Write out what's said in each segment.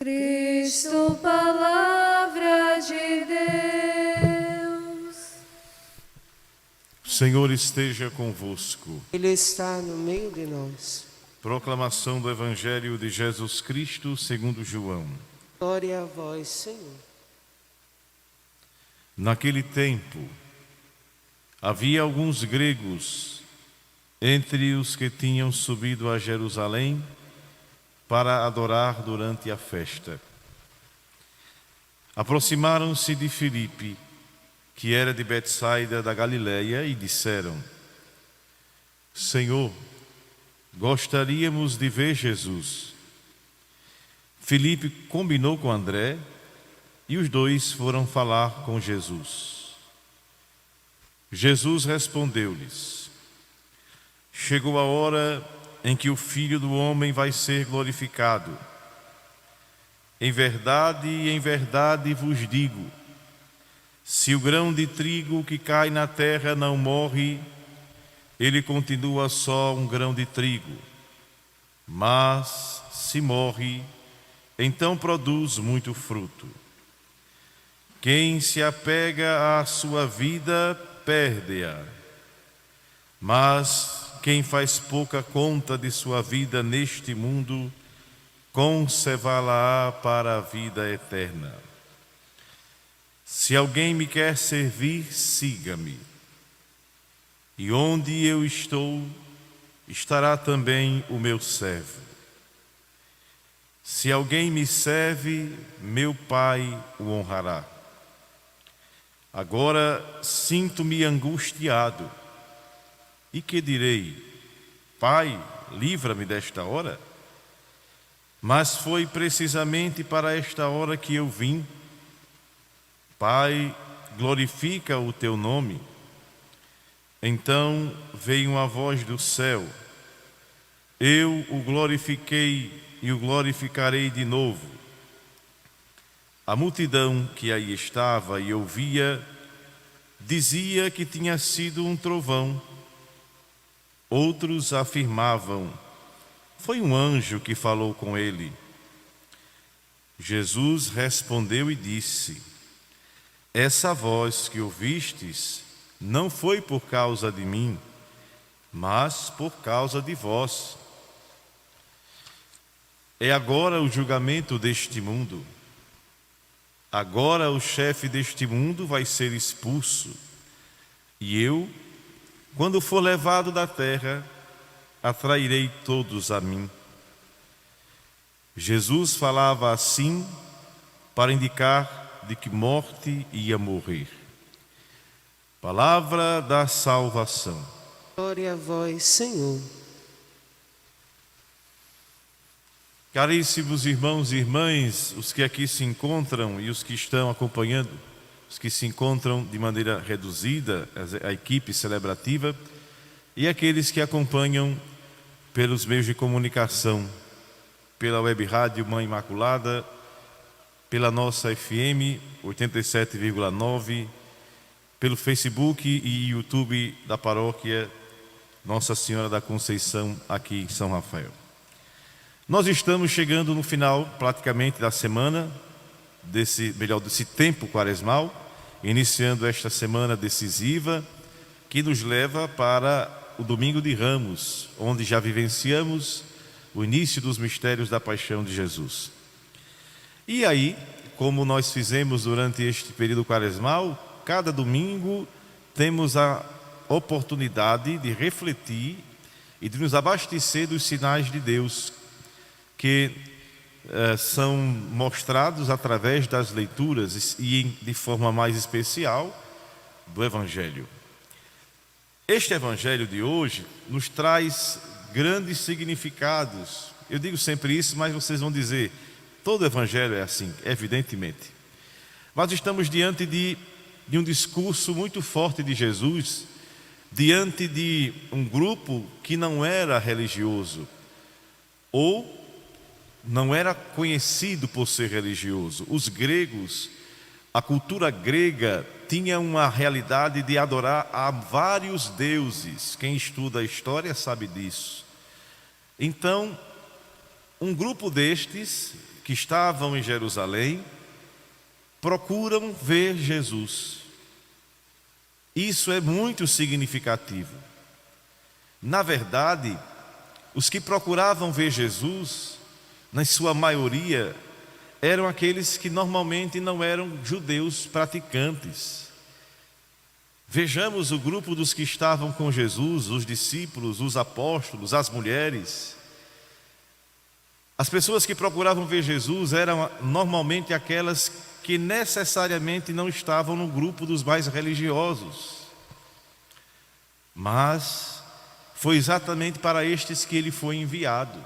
Cristo, palavra de Deus. O Senhor esteja convosco. Ele está no meio de nós. Proclamação do Evangelho de Jesus Cristo segundo João. Glória a vós, Senhor. Naquele tempo, havia alguns gregos entre os que tinham subido a Jerusalém para adorar durante a festa. Aproximaram-se de Filipe, que era de Betsaida da Galileia, e disseram: Senhor, gostaríamos de ver Jesus. Filipe combinou com André e os dois foram falar com Jesus. Jesus respondeu-lhes: Chegou a hora em que o Filho do Homem vai ser glorificado. Em verdade vos digo, se o grão de trigo que cai na terra não morre, ele continua só um grão de trigo. Mas, se morre, então produz muito fruto. Quem se apega à sua vida, perde-a. Mas quem faz pouca conta de sua vida neste mundo, conservá-la-á para a vida eterna. Se alguém me quer servir, siga-me. E onde eu estou, estará também o meu servo. Se alguém me serve, meu Pai o honrará. Agora sinto-me angustiado. E que direi? Pai, livra-me desta hora? Mas foi precisamente para esta hora que eu vim. Pai, glorifica o teu nome. Então veio uma voz do céu: Eu o glorifiquei e o glorificarei de novo. A multidão que aí estava e ouvia dizia que tinha sido um trovão. Outros afirmavam: foi um anjo que falou com ele. Jesus respondeu e disse: essa voz que ouvistes não foi por causa de mim, mas por causa de vós. É agora o julgamento deste mundo. Agora o chefe deste mundo vai ser expulso. E eu, quando for levado da terra, atrairei todos a mim. Jesus falava assim para indicar de que morte ia morrer. Palavra da salvação. Glória a vós, Senhor. Caríssimos irmãos e irmãs, os que aqui se encontram e os que estão acompanhando, os que se encontram de maneira reduzida, a equipe celebrativa, e aqueles que acompanham pelos meios de comunicação, pela web rádio Mãe Imaculada, pela nossa FM 87,9, pelo Facebook e YouTube da paróquia Nossa Senhora da Conceição, aqui em São Rafael. Nós estamos chegando no final praticamente da semana, desse tempo quaresmal, iniciando esta semana decisiva, que nos leva para o Domingo de Ramos, onde já vivenciamos o início dos mistérios da paixão de Jesus. E aí, como nós fizemos durante este período quaresmal, cada domingo temos a oportunidade de refletir e de nos abastecer dos sinais de Deus, que são mostrados através das leituras e de forma mais especial do Evangelho. Este Evangelho de hoje nos traz grandes significados. Eu digo sempre isso, mas vocês vão dizer, todo Evangelho é assim, evidentemente. Nós estamos diante de um discurso muito forte de Jesus, diante de um grupo que não era religioso, ou não era conhecido por ser religioso. Os gregos, a cultura grega tinha uma realidade de adorar a vários deuses. Quem estuda a história sabe disso. Então, um grupo destes que estavam em Jerusalém procuram ver Jesus. Isso é muito significativo. Na verdade, os que procuravam ver Jesus, na sua maioria, eram aqueles que normalmente não eram judeus praticantes. Vejamos o grupo dos que estavam com Jesus, os discípulos, os apóstolos, as mulheres. As pessoas que procuravam ver Jesus eram normalmente aquelas que necessariamente não estavam no grupo dos mais religiosos. Mas foi exatamente para estes que ele foi enviado.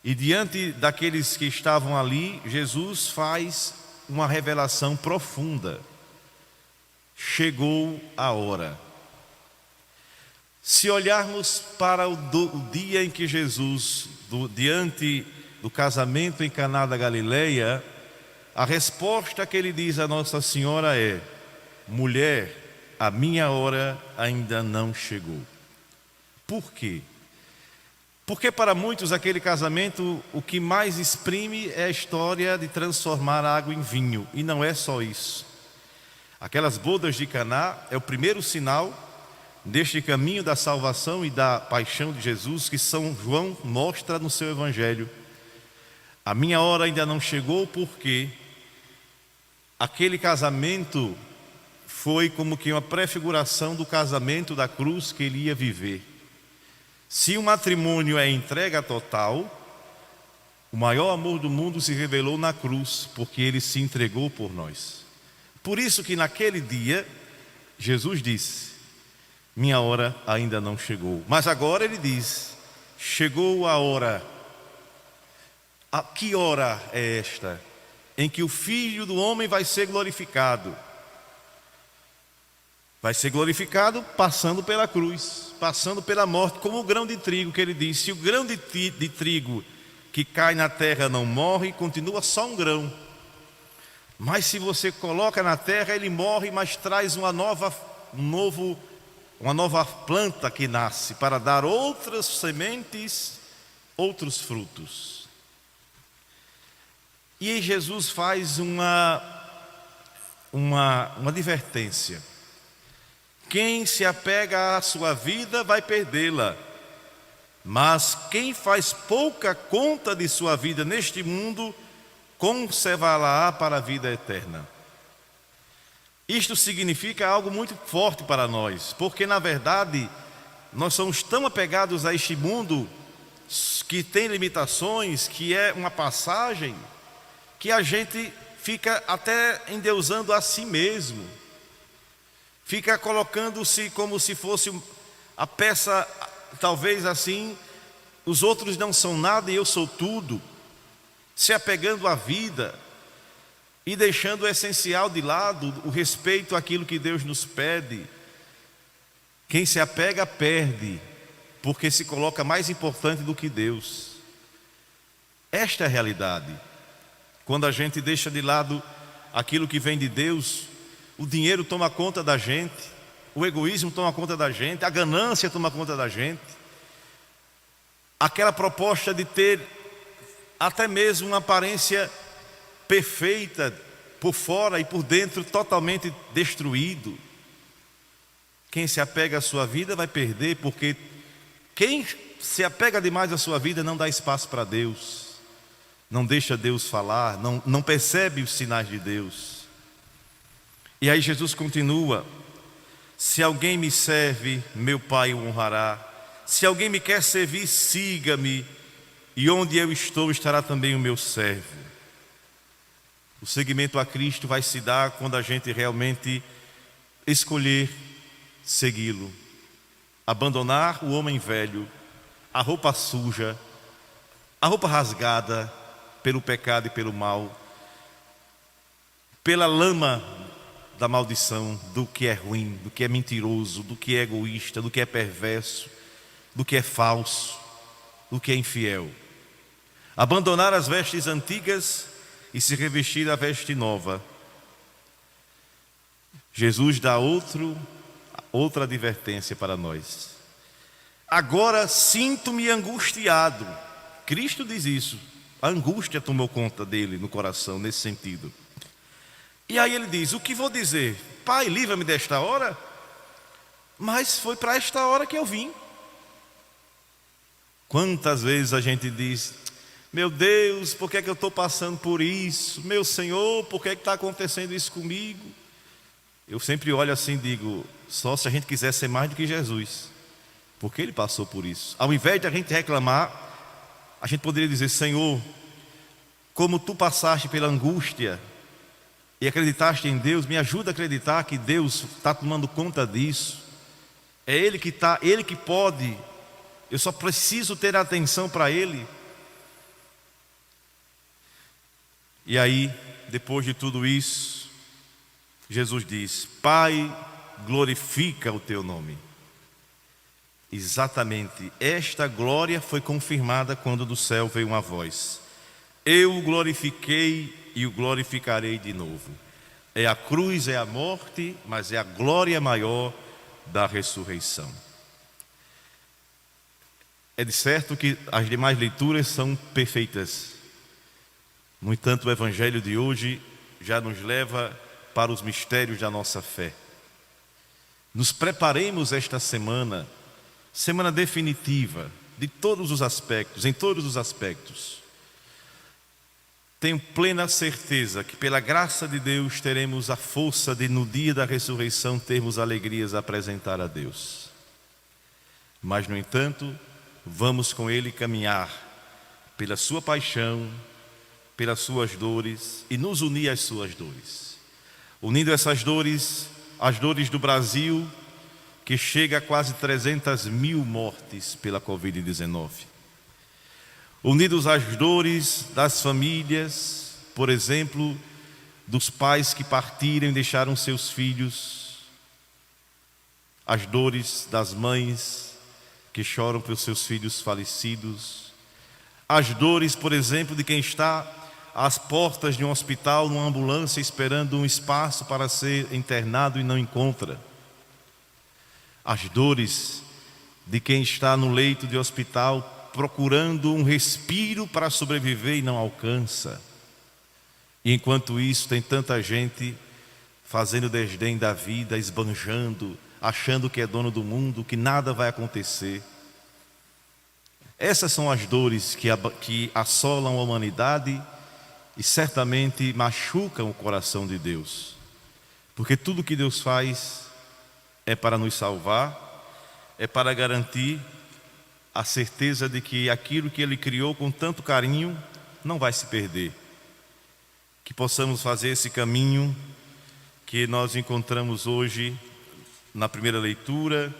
E diante daqueles que estavam ali, Jesus faz uma revelação profunda. Chegou a hora. Se olharmos para o dia em que Jesus, diante do casamento em Caná da Galileia, a resposta que ele diz a Nossa Senhora é: mulher, a minha hora ainda não chegou. Por quê? Porque para muitos aquele casamento o que mais exprime é a história de transformar a água em vinho. E não é só isso. Aquelas bodas de Caná é o primeiro sinal deste caminho da salvação e da paixão de Jesus que São João mostra no seu Evangelho. A minha hora ainda não chegou porque aquele casamento foi como que uma prefiguração do casamento da cruz que ele ia viver. Se o matrimônio é entrega total, o maior amor do mundo se revelou na cruz, porque ele se entregou por nós. Por isso que naquele dia, Jesus disse: minha hora ainda não chegou. Mas agora ele diz: chegou a hora. A que hora é esta? Em que o Filho do Homem vai ser glorificado. Vai ser glorificado passando pela cruz, passando pela morte, como o grão de trigo que ele disse. Se o grão de trigo que cai na terra não morre, continua só um grão. Mas se você coloca na terra, ele morre, mas traz uma nova planta que nasce para dar outras sementes, outros frutos. E aí Jesus faz uma advertência. Quem se apega à sua vida vai perdê-la, mas quem faz pouca conta de sua vida neste mundo, conservá-la para a vida eterna. Isto significa algo muito forte para nós, porque na verdade nós somos tão apegados a este mundo que tem limitações, que é uma passagem, que a gente fica até endeusando a si mesmo, fica colocando-se como se fosse a peça, talvez assim, os outros não são nada e eu sou tudo, se apegando à vida e deixando o essencial de lado, o respeito àquilo que Deus nos pede. Quem se apega perde, porque se coloca mais importante do que Deus. Esta é a realidade. Quando a gente deixa de lado aquilo que vem de Deus, o dinheiro toma conta da gente, o egoísmo toma conta da gente, a ganância toma conta da gente. Aquela proposta de ter até mesmo uma aparência perfeita, por fora e por dentro totalmente destruído. Quem se apega à sua vida vai perder, porque quem se apega demais à sua vida não dá espaço para Deus, não deixa Deus falar, não percebe os sinais de Deus. E aí Jesus continua: se alguém me serve, meu Pai o honrará. Se alguém me quer servir, siga-me, e onde eu estou estará também o meu servo. O seguimento a Cristo vai se dar quando a gente realmente escolher segui-lo, abandonar o homem velho, a roupa suja, a roupa rasgada pelo pecado e pelo mal, pela lama da maldição, do que é ruim, do que é mentiroso, do que é egoísta, do que é perverso, do que é falso, do que é infiel. Abandonar as vestes antigas e se revestir da veste nova. Jesus dá outra advertência para nós. Agora sinto-me angustiado. Cristo diz isso. A angústia tomou conta dele no coração, nesse sentido. E aí ele diz: o que vou dizer? Pai, livra-me desta hora. Mas foi para esta hora que eu vim. Quantas vezes a gente diz: meu Deus, por que é que eu estou passando por isso? Meu Senhor, por que é que está acontecendo isso comigo? Eu sempre olho assim e digo: só se a gente quiser ser mais do que Jesus, porque Ele passou por isso. Ao invés de a gente reclamar, a gente poderia dizer: Senhor, como Tu passaste pela angústia e acreditaste em Deus, me ajuda a acreditar que Deus está tomando conta disso. É Ele que está, Ele que pode. Eu só preciso ter atenção para Ele. E aí, depois de tudo isso, Jesus diz: Pai, glorifica o Teu nome. Exatamente esta glória foi confirmada quando do céu veio uma voz: eu o glorifiquei e o glorificarei de novo. É a cruz, é a morte, mas é a glória maior da ressurreição. É de certo que as demais leituras são perfeitas. No entanto, o Evangelho de hoje já nos leva para os mistérios da nossa fé. Nos preparemos esta semana, semana definitiva, de todos os aspectos, em todos os aspectos. Tenho plena certeza que pela graça de Deus teremos a força de no dia da ressurreição termos alegrias a apresentar a Deus. Mas no entanto, vamos com Ele caminhar pela sua paixão, pelas suas dores e nos unir às suas dores. Unindo essas dores, as dores do Brasil, que chega a quase 300 mil mortes pela Covid-19. Unidos às dores das famílias, por exemplo, dos pais que partiram e deixaram seus filhos, as dores das mães que choram pelos seus filhos falecidos, as dores, por exemplo, de quem está às portas de um hospital, numa ambulância, esperando um espaço para ser internado e não encontra, as dores de quem está no leito de hospital procurando um respiro para sobreviver e não alcança. E enquanto isso tem tanta gente fazendo desdém da vida, esbanjando, achando que é dono do mundo, que nada vai acontecer. Essas são as dores que assolam a humanidade e certamente machucam o coração de Deus. Porque tudo que Deus faz é para nos salvar, é para garantir a certeza de que aquilo que Ele criou com tanto carinho não vai se perder. Que possamos fazer esse caminho que nós encontramos hoje na primeira leitura,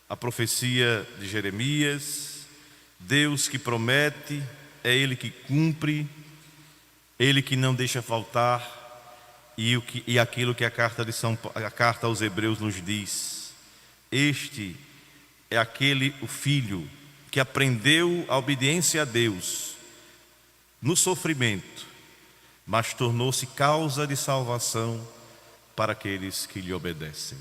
a profecia de Jeremias. Deus que promete, é Ele que cumpre, Ele que não deixa faltar, e aquilo que a carta aos Hebreus nos diz: este é o filho que aprendeu a obediência a Deus no sofrimento, mas tornou-se causa de salvação para aqueles que lhe obedecem.